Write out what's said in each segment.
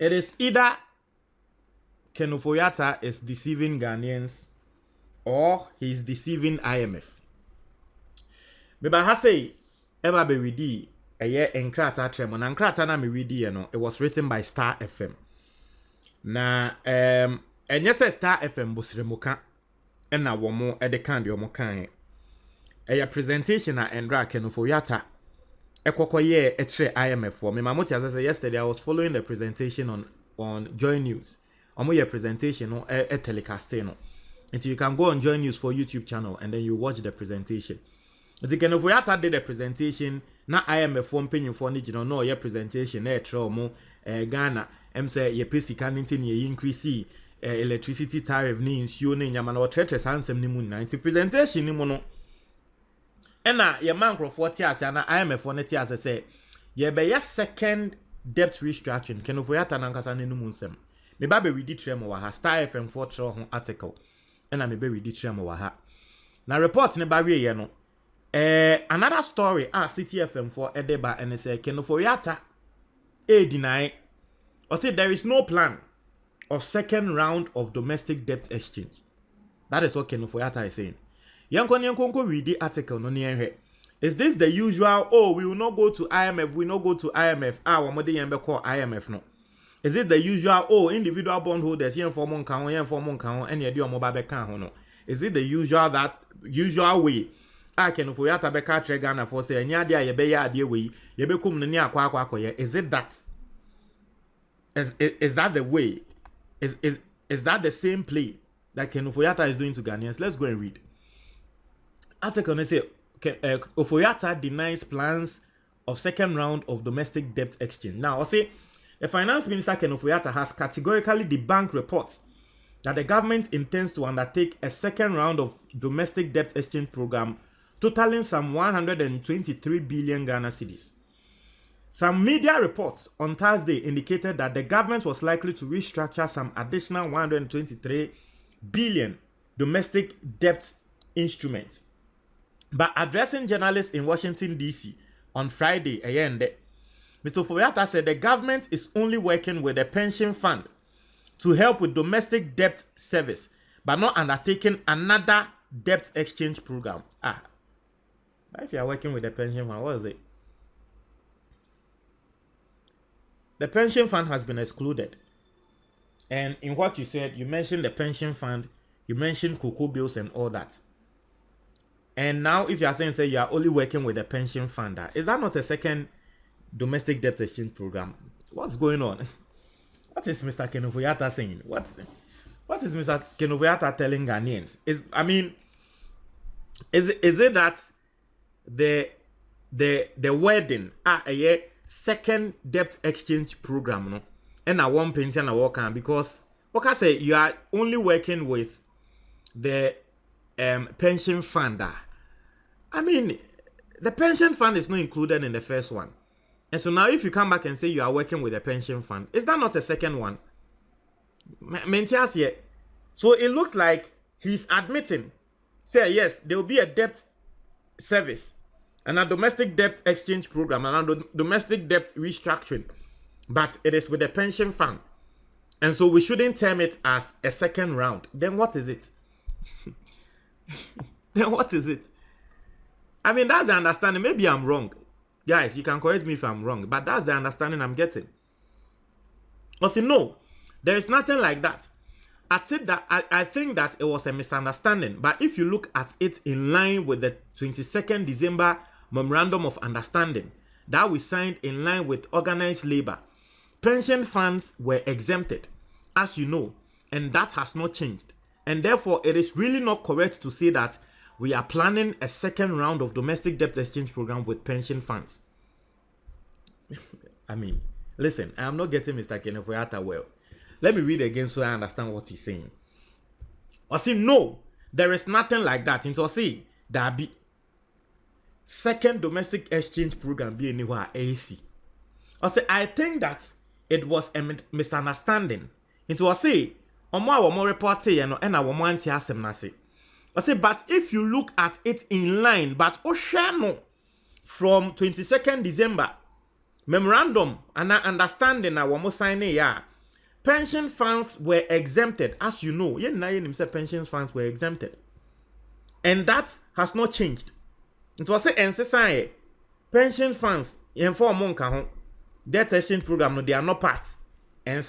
It is either Ken Ofori Atta is deceiving Ghanaians or he's deceiving IMF. But I say, ever be ready a year in Krata Tremon and Krata na me ready, it was written by Star FM. Na and yes, Star FM Busremuka and na womo edekandi omokan. A presentation na Endra Ken Ofori Atta. Ekokoye etre IMF for me. Mamoti as I said yesterday, I was following the presentation on Joy News. Omo presentation no telecasting no. Until you can go on Joy News for YouTube channel and then you watch the presentation. Until Ken Ofori Atta did the presentation, na IMF for penny for no your presentation omo Ghana say ye pay sika ntin ye increase electricity tariff ni nsuo ne nyama na o tretre sansem ni mu na presentation ni mu no. Ena ye man Crawford tia na IMF for net tia say ye be your second debt restructuring Ken Ofori Atta nankasa ne mu nsem. Me ba be ready trem wa ha Star FM 4 ho article. Ena me be ready trem wa ha. Na report ne ba wie ye no. Another story City FM 4 edeba and say Ken Ofori Atta deny or say there is no plan of second round of domestic debt exchange. That is what Ken Ofori Atta is saying. Yanko read the article no near. Is this the usual? Oh, we will not go to IMF. We will not go to IMF. What more they call IMF no? Is it the usual? Oh, individual bondholders here for monk count, here for monk count, and you do mobile count no? Is it the usual way? Ken Ofori Atta beka Ghana for say nya dia ye be ya ade we ye be kum ne akwa ye. Is it that? Is that the way? Is that the same play that Ken Ofori Atta is doing to Ghanaians? Let's go and read. Article say Ofori Atta denies plans of second round of domestic debt exchange. Now, I say the finance minister Ken Ofori Atta has categorically debunked reports that the government intends to undertake a second round of domestic debt exchange program totaling some 123 billion Ghana cedis. Some media reports on Thursday indicated that the government was likely to restructure some additional 123 billion domestic debt instruments. But addressing journalists in Washington, D.C. on Friday, Mr. Ofori Atta said the government is only working with the pension fund to help with domestic debt service, but not undertaking another debt exchange program. If you are working with the pension fund, what is it? The pension fund has been excluded. And in what you said, you mentioned the pension fund, you mentioned cocoa bills and all that. And now if you are saying you are only working with the pension fund, is that not a second domestic debt exchange program? What's going on? What is Mr. Ken Ofori Atta saying? What is Mr. Ken Ofori Atta telling Ghanaians? Is it that the wording a second debt exchange program no and I want pension I work on because what I say you are only working with the pension fund. I mean the pension fund is not included in the first one. And so now if you come back and say you are working with a pension fund, is that not a second one? So it looks like he's admitting, say yes, there will be a debt service and a domestic debt exchange program and a domestic debt restructuring, but it is with the pension fund. And so we shouldn't term it as a second round. Then what is it? Then what is it? I mean, that's the understanding. Maybe I'm wrong. Guys, you can correct me if I'm wrong, but that's the understanding I'm getting. I say, no, there is nothing like that. I think that it was a misunderstanding, but if you look at it in line with the 22nd December Memorandum of Understanding that we signed in line with organized labor, pension funds were exempted, as you know, and that has not changed. And therefore, it is really not correct to say that we are planning a second round of domestic debt exchange program with pension funds. I mean, listen, I am not getting Mr. Ken Ofori Atta well. Let me read again so I understand what he's saying. I say, no, there is nothing like that. Into say, there be second domestic exchange program be anywhere AC. I say, I think that it was a misunderstanding. Into I say, more report and I want to ask them. I say, but if you look at it in line, but Oshano from 22nd December memorandum and understanding I want sign ya pension funds were exempted. As you know, pension funds were exempted. And that has not changed. It was a pension funds in for monka debt exchange program, no, they are not part. And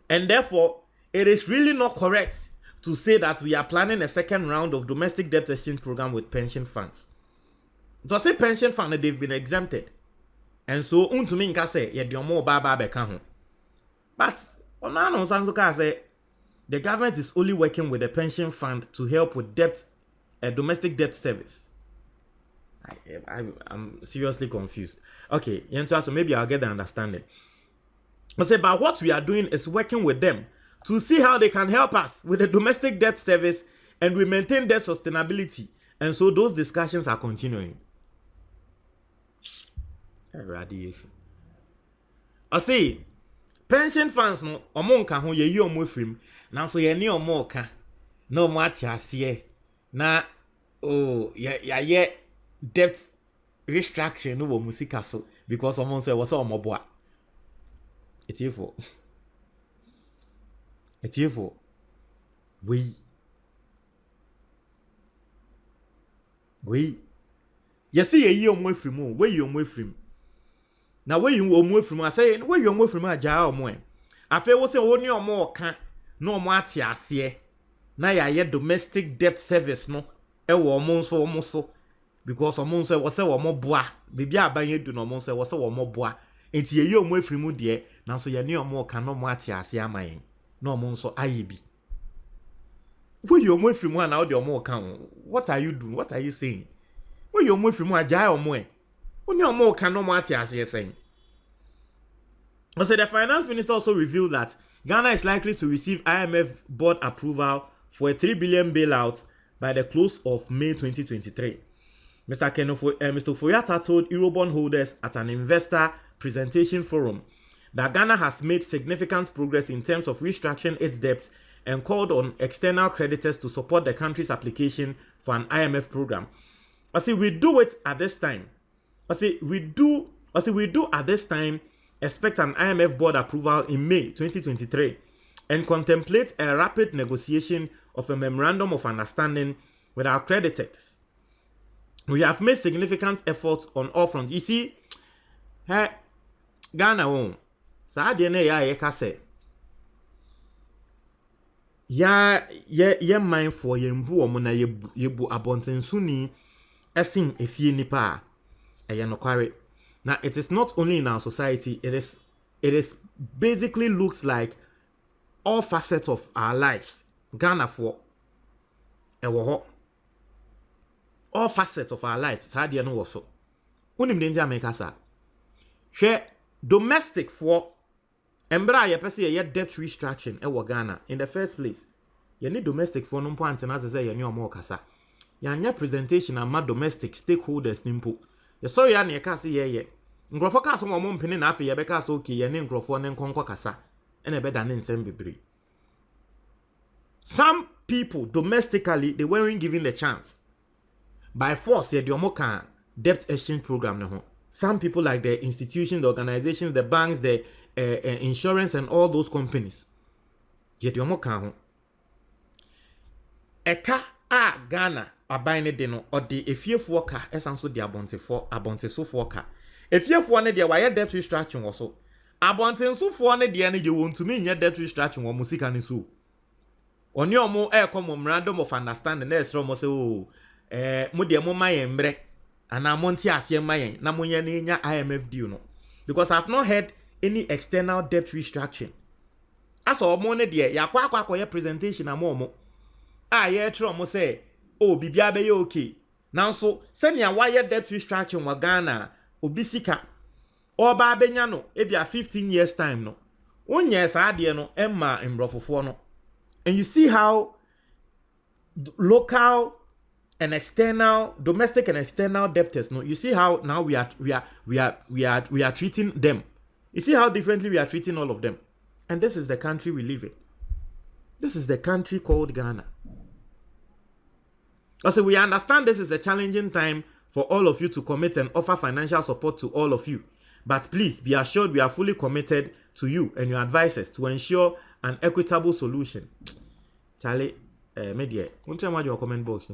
therefore, it is really not correct to say that we are planning a second round of domestic debt exchange program with pension funds. It was a pension fund that they've been exempted. And so, untumi nka say, ye de omo ba beka ho. But, onano sanzuka say, the government is only working with the pension fund to help with debt, domestic debt service. I'm seriously confused. Okay, so maybe I'll get the understanding. But what we are doing is working with them to see how they can help us with the domestic debt service and we maintain debt sustainability. And so those discussions are continuing. Radiation. I say, pension funds no omonka ho ye yi omo frim. Now so ye ni omo ka. No mo atiase na ye debt restructuring no wo musika so because someone say was omo boa. It's evil. It's evil. We. You see a year omo frim, where you omo frim. Now where you omo frim, I say where you omo frim aja omo. I feel we say only omo ka no mo atiase. Na ya domestic debt service no e wo omo so because omo say was say omo boa. Bibi abanye du no omo say was say omo boa. Enti ye omo efrimu de na so ye ne omo ka no mo atiase amayen. No omo so ayebi. Where you omo efrimu na o de omo ka. What are you doing? What are you saying? Where you omo efrimu aja omo e. Oni omo ka no mo atiase saying. So the finance minister also revealed that Ghana is likely to receive IMF board approval for a 3 billion bailout by the close of May 2023. Mr. Ofori Atta told Eurobond holders at an investor presentation forum that Ghana has made significant progress in terms of restructuring its debt and called on external creditors to support the country's application for an IMF program. I say we do it at this time. We do at this time expect an IMF board approval in May 2023 and contemplate a rapid negotiation of a memorandum of understanding with our creditors. We have made significant efforts on all fronts. You see, Ghana won. Sa de na ya ka say. Ya mind for yembu omo na yebu abontensu ni esin efie nipa eye no kware. Now it is not only in our society, it is basically looks like all facets of our lives. Ghana for all facets of our lives. Sad no was so. Unim denja make sa. Share domestic for embra ye pese ye debt restructuring Ghana in the first place. You need domestic for no point and as I say you omo kasa. Ya presentation ama domestic stakeholders nimpo. You saw ya na kasa ye. Nkrofo ka so mo mpene na afi ye be ka so okay ye ne nkrofo ne nkonko kasa. Ene be da ne nsem bebre. Some people domestically they weren't given the chance. By force, the Omoka debt exchange program. No. Some people like the institutions, the organizations, the banks, the insurance, and all those companies. Yet the Omoka. Eka a Ghana abine deno or the efiefu ka esanso the abonte so for ka. Efiefu ne the wire debt restructuring also. Abonte so for ne the ne want to mean debt restructuring or musika ni so. Oni omo come memorandum of understanding na esro mo say oh mo de mo mayen mbre ana monti ase mayen na mo nya IMF deal no because I've not heard any external debt restructuring as omo ne de ya kwa ye presentation amomo ye tro mo say oh bibia be ye okay now so senior why debt restructuring wa Ghana obisika oba benya no e bia 15 years time no onye sa ade no emma mbrofofo no. And you see how local and external, domestic and external debtors. No, you see how now we are treating them. You see how differently we are treating all of them. And this is the country we live in. This is the country called Ghana. Also, we understand this is a challenging time for all of you to commit and offer financial support to all of you. But please be assured we are fully committed to you and your advisors to ensure an equitable solution. Charlie, media, won't you mind your comment box?